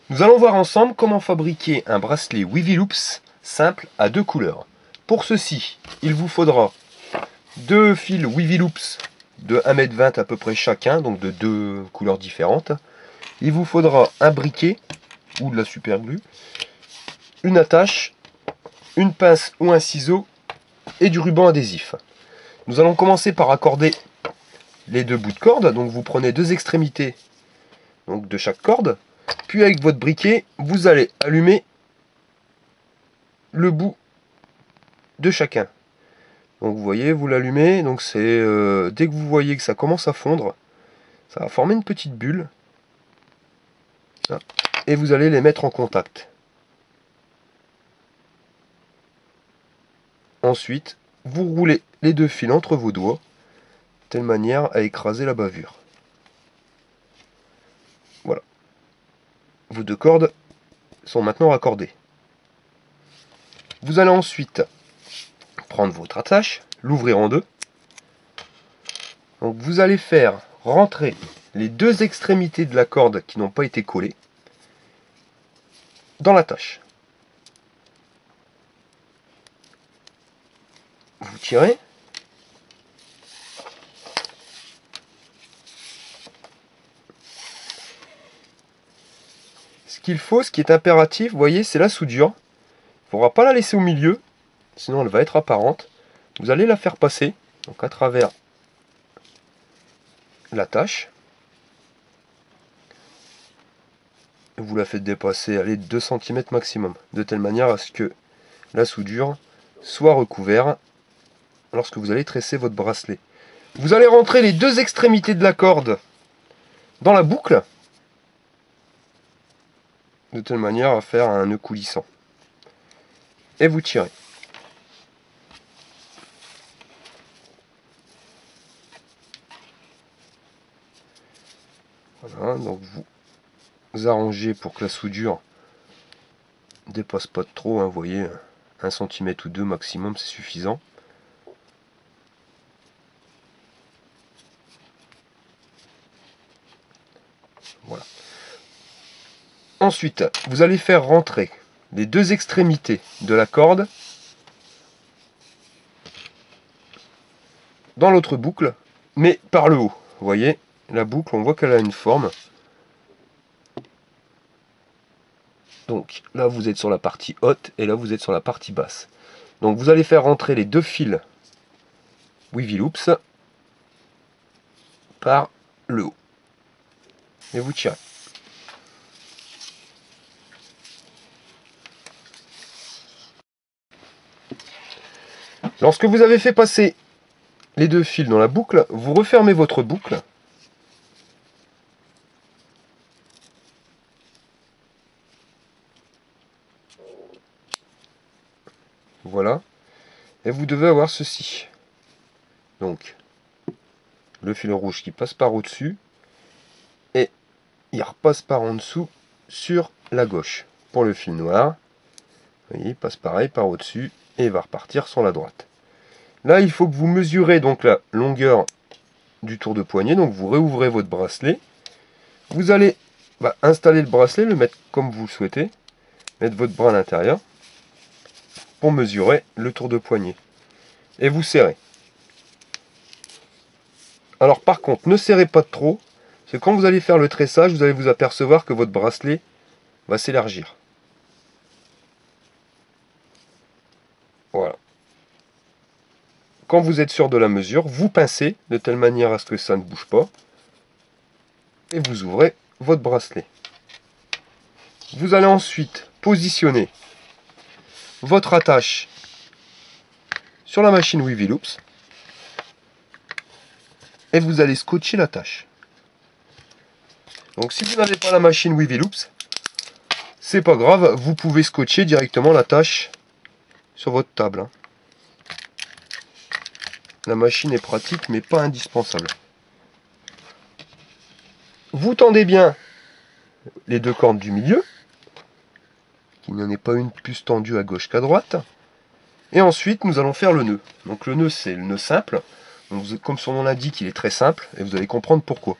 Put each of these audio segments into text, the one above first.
Nous allons voir ensemble comment fabriquer un bracelet Wavy Loops simple à 2 couleurs. Pour ceci, il vous faudra 2 fils Wavy Loops de 1,20 m à peu près chacun, donc de 2 couleurs différentes. Il vous faudra un briquet ou de la super glue, une attache, une pince ou un ciseau et du ruban adhésif. Nous allons commencer par accorder les 2 bouts de corde. Donc vous prenez 2 extrémités donc de chaque corde, puis avec votre briquet vous allez allumer le bout de chacun. Donc vous voyez, vous l'allumez, donc c'est dès que vous voyez que ça commence à fondre, ça va former une petite bulle et vous allez les mettre en contact. Ensuite, vous roulez les 2 fils entre vos doigts, de telle manière à écraser la bavure. Voilà. Vos 2 cordes sont maintenant raccordées. Vous allez ensuite prendre votre attache, l'ouvrir en deux. Donc vous allez faire rentrer les 2 extrémités de la corde qui n'ont pas été collées dans l'attache. Vous tirez. Ce qu'il faut, ce qui est impératif, vous voyez, c'est la soudure. Il ne faudra pas la laisser au milieu, sinon elle va être apparente. Vous allez la faire passer donc à travers l'attache. Vous la faites dépasser, allez, 2 cm maximum, de telle manière à ce que la soudure soit recouverte lorsque vous allez tresser votre bracelet. Vous allez rentrer les 2 extrémités de la corde dans la boucle, de telle manière à faire un nœud coulissant. Et vous tirez. Voilà, donc vous arrangez pour que la soudure ne dépasse pas de trop, hein, vous voyez, 1 cm ou 2 maximum, c'est suffisant. Voilà. Ensuite, vous allez faire rentrer les 2 extrémités de la corde dans l'autre boucle, mais par le haut. Vous voyez, la boucle, on voit qu'elle a une forme. Donc là, vous êtes sur la partie haute et là, vous êtes sur la partie basse. Donc vous allez faire rentrer les 2 fils Wavy Loops par le haut. Et vous tirez. Lorsque vous avez fait passer les 2 fils dans la boucle, vous refermez votre boucle. Voilà. Et vous devez avoir ceci. Donc, le fil rouge qui passe par au-dessus et il repasse par en dessous sur la gauche. Pour le fil noir, vous voyez, il passe pareil par au-dessus et il va repartir sur la droite. Là, il faut que vous mesurez donc la longueur du tour de poignet. Donc, vous réouvrez votre bracelet. Vous allez installer le bracelet, le mettre comme vous le souhaitez. Mettre votre bras à l'intérieur pour mesurer le tour de poignet. Et vous serrez. Alors par contre, ne serrez pas trop, parce que quand vous allez faire le tressage, vous allez vous apercevoir que votre bracelet va s'élargir. Voilà. Quand vous êtes sûr de la mesure, vous pincez de telle manière à ce que ça ne bouge pas. Et vous ouvrez votre bracelet. Vous allez ensuite positionner votre attache sur la machine Wavy Loops. Et vous allez scotcher l'attache. Donc si vous n'avez pas la machine Wavy Loops, c'est pas grave, vous pouvez scotcher directement l'attache sur votre table. La machine est pratique mais pas indispensable. Vous tendez bien les 2 cordes du milieu, qu'il n'y en ait pas une plus tendue à gauche qu'à droite. Et ensuite nous allons faire le nœud. Donc le nœud, c'est le nœud simple. Donc, comme son nom l'indique, il est très simple et vous allez comprendre pourquoi.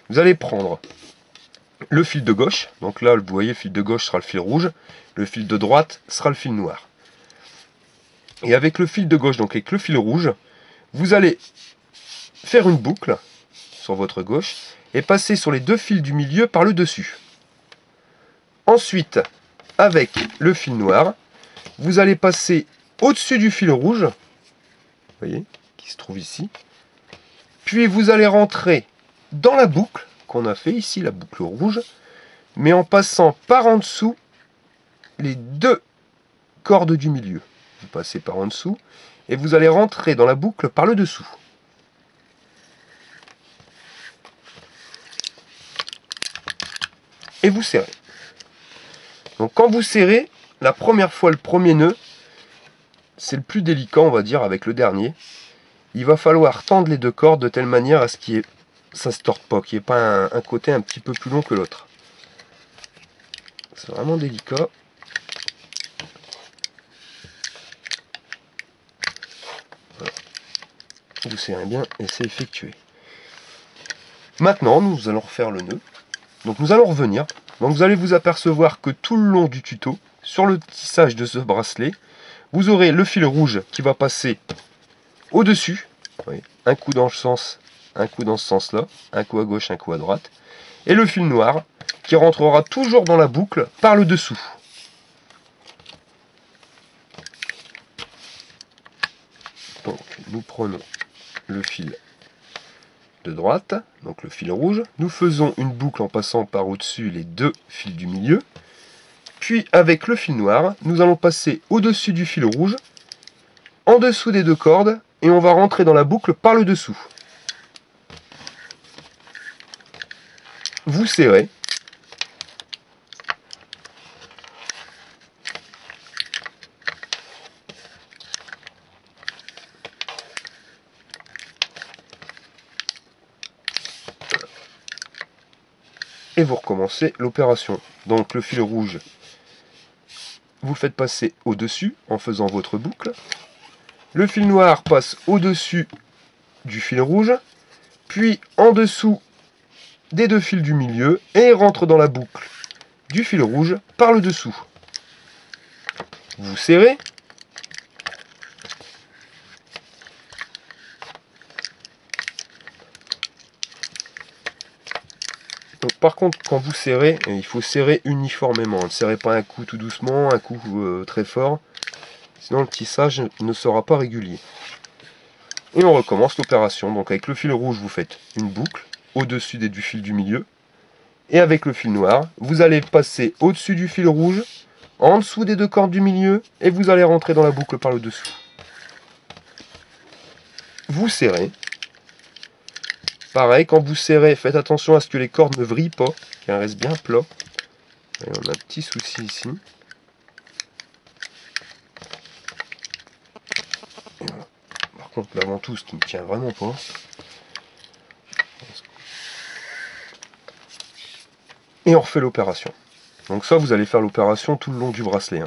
Vous allez prendre le fil de gauche. Donc là, vous voyez, le fil de gauche sera le fil rouge. Le fil de droite sera le fil noir. Et avec le fil de gauche, donc avec le fil rouge, vous allez faire une boucle sur votre gauche et passer sur les deux fils du milieu par le dessus. Ensuite, avec le fil noir, vous allez passer au-dessus du fil rouge, vous voyez, qui se trouve ici. Puis vous allez rentrer dans la boucle qu'on a fait ici, la boucle rouge, mais en passant par en dessous les deux cordes du milieu. Vous passez par en dessous et vous allez rentrer dans la boucle par le dessous. Et vous serrez. Donc quand vous serrez, la première fois le premier nœud, c'est le plus délicat, on va dire, avec le dernier. Il va falloir tendre les deux cordes de telle manière à ce qu'il y ait, ça se torde pas, qu'il n'y ait pas un côté un petit peu plus long que l'autre. C'est vraiment délicat. Voilà. Vous serrez bien et c'est effectué. Maintenant, nous allons refaire le nœud. Donc nous allons revenir. Donc vous allez vous apercevoir que tout le long du tuto, sur le tissage de ce bracelet, vous aurez le fil rouge qui va passer au-dessus. Un coup dans ce sens, un coup dans ce sens-là, un coup à gauche, un coup à droite. Et le fil noir qui rentrera toujours dans la boucle par le dessous. Donc nous prenons le fil de droite, donc le fil rouge. Nous faisons une boucle en passant par au-dessus les deux fils du milieu. Puis avec le fil noir, nous allons passer au-dessus du fil rouge, en dessous des deux cordes, et on va rentrer dans la boucle par le dessous. Vous serrez. Et vous recommencez l'opération. Donc le fil rouge, vous le faites passer au-dessus en faisant votre boucle. Le fil noir passe au-dessus du fil rouge, puis en dessous des deux fils du milieu et rentre dans la boucle du fil rouge par le dessous. Vous serrez. Donc, par contre, quand vous serrez, il faut serrer uniformément. Ne serrez pas un coup tout doucement, un coup très fort. Sinon le tissage ne sera pas régulier. Et on recommence l'opération. Donc avec le fil rouge, vous faites une boucle au-dessus du fil du milieu. Et avec le fil noir, vous allez passer au-dessus du fil rouge, en dessous des deux cordes du milieu, et vous allez rentrer dans la boucle par le dessous. Vous serrez. Pareil, quand vous serrez, faites attention à ce que les cordes ne vrillent pas, qu'elles restent bien plat. Et on a un petit souci ici. Et voilà. Par contre, la ventouse qui ne tient vraiment pas. Et on refait l'opération. Donc ça, vous allez faire l'opération tout le long du bracelet.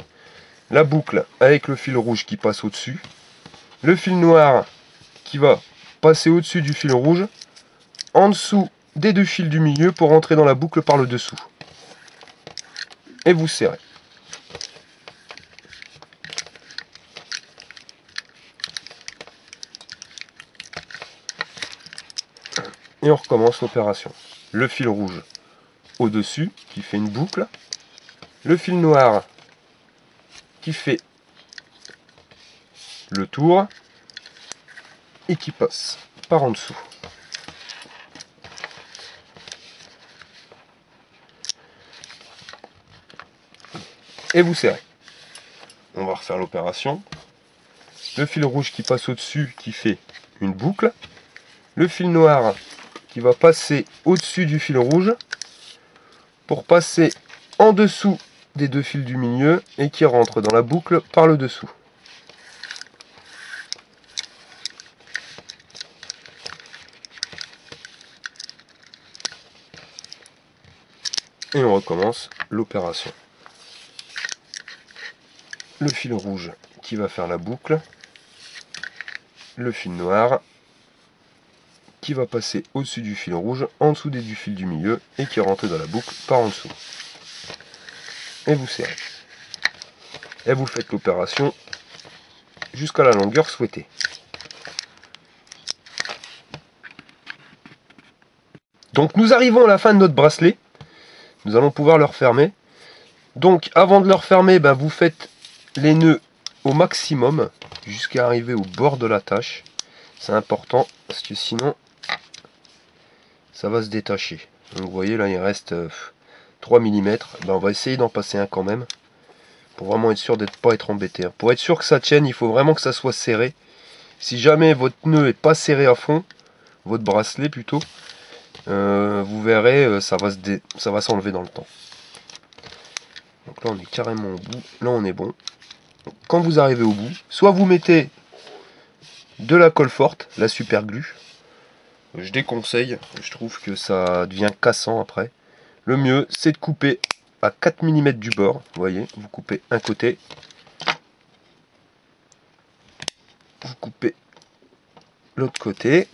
La boucle avec le fil rouge qui passe au-dessus. Le fil noir qui va passer au-dessus du fil rouge, en dessous des deux fils du milieu pour rentrer dans la boucle par le dessous. Et vous serrez. Et on recommence l'opération. Le fil rouge au-dessus qui fait une boucle. Le fil noir qui fait le tour et qui passe par en dessous. Et vous serrez. On va refaire l'opération. Le fil rouge qui passe au-dessus qui fait une boucle. Le fil noir qui va passer au-dessus du fil rouge pour passer en dessous des deux fils du milieu et qui rentre dans la boucle par le dessous. Et on recommence l'opération. Le fil rouge qui va faire la boucle, le fil noir qui va passer au-dessus du fil rouge, en dessous du fil du milieu et qui rentre dans la boucle par en dessous. Et vous serrez. Et vous faites l'opération jusqu'à la longueur souhaitée. Donc nous arrivons à la fin de notre bracelet. Nous allons pouvoir le refermer. Donc avant de le refermer, vous faites les nœuds au maximum jusqu'à arriver au bord de la tâche. C'est important parce que sinon ça va se détacher. Donc vous voyez là il reste 3 mm. On va essayer d'en passer un quand même. Pour vraiment être sûr de ne pas être embêté. Pour être sûr que ça tienne, il faut vraiment que ça soit serré. Si jamais votre nœud n'est pas serré à fond, votre bracelet plutôt, vous verrez, ça va s'enlever dans le temps. Donc là on est carrément au bout, là on est bon. Donc, quand vous arrivez au bout, soit vous mettez de la colle forte, la super glue. Je déconseille, je trouve que ça devient cassant après. Le mieux c'est de couper à 4 mm du bord, vous voyez, vous coupez un côté, vous coupez l'autre côté,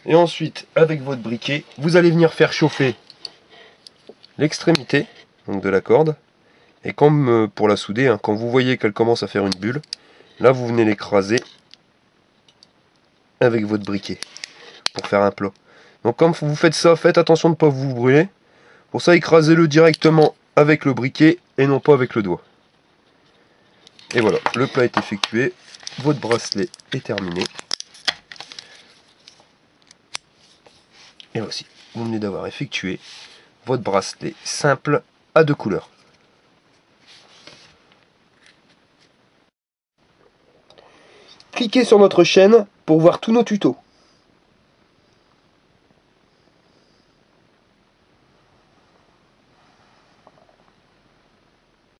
et ensuite avec votre briquet, vous allez venir faire chauffer l'extrémité donc de la corde, et comme pour la souder, quand vous voyez qu'elle commence à faire une bulle, là vous venez l'écraser avec votre briquet pour faire un plat. Donc quand vous faites ça, faites attention de ne pas vous brûler. Pour ça, écrasez-le directement avec le briquet et non pas avec le doigt. Et voilà, le plat est effectué. Votre bracelet est terminé. Et voici, vous venez d'avoir effectué votre bracelet simple à 2 couleurs. Cliquez sur notre chaîne pour voir tous nos tutos.